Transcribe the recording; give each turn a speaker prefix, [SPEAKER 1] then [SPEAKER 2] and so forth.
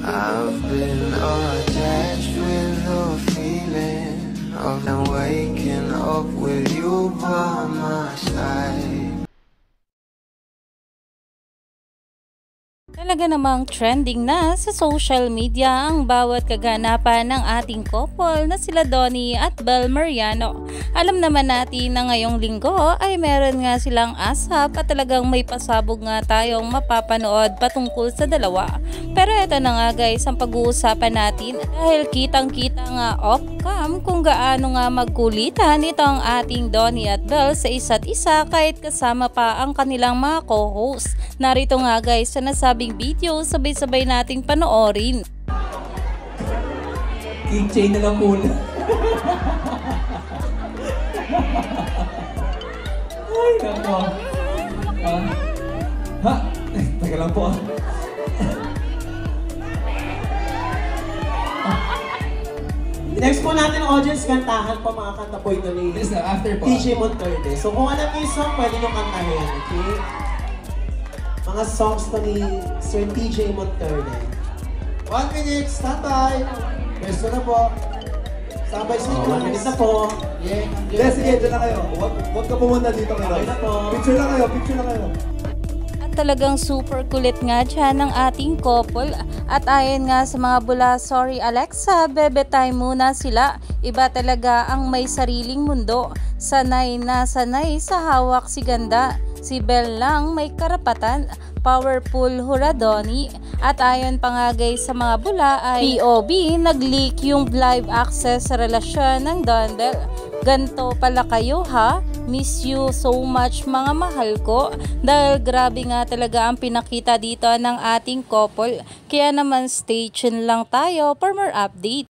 [SPEAKER 1] I've been attached with the feeling of waking up with you by my side.
[SPEAKER 2] Talaga namang trending na sa social media ang bawat kaganapan ng ating couple na sila Donnie at Bel Mariano. Alam naman natin na ngayong linggo ay meron nga silang asap at talagang may pasabog nga tayong mapapanood patungkol sa dalawa. Pero eto na nga guys ang pag-uusapan natin dahil kitang-kita nga off-cam kung gaano nga magkulitan itong ating Donnie at Bel sa isa't isa kahit kasama pa ang kanilang mga co-host. Narito nga guys sa nasabing video, sabay-sabay nating panoorin.
[SPEAKER 3] Keychain na lang muna. Ay, nako. Ha? Teka lang po.
[SPEAKER 4] Next po natin ang audience, kantahan po mga kanta po ito ni
[SPEAKER 3] After po.
[SPEAKER 4] DJ Monterde. So kung alam niyo yung song, pwede nyo kantahin, okay? Mga songs to ni Sir DJ Monterde. 1 minute, standby. Pwesto na po. Standby sa 1 minute na po.
[SPEAKER 3] Yeah, sige, dyan na kayo. Huwag ka pumunta dito kayo.
[SPEAKER 4] Okay na po.
[SPEAKER 3] Picture na kayo, picture na kayo.
[SPEAKER 2] Talagang super kulit nga dyan ng ating couple at ayon nga sa mga bula, sorry Alexa, bebe time muna sila. Iba talaga ang may sariling mundo, sanay na sanay sa hawak si ganda. Si Bel lang may karapatan, powerful hura Donnie. At ayon pa nga guys sa mga bula ay POV nag-leak yung live access sa relasyon ng Don Bel. Ganto pala kayo ha? Miss you so much mga mahal ko. Dahil grabe nga talaga ang pinakita dito ng ating couple. Kaya naman stay tuned lang tayo for more update.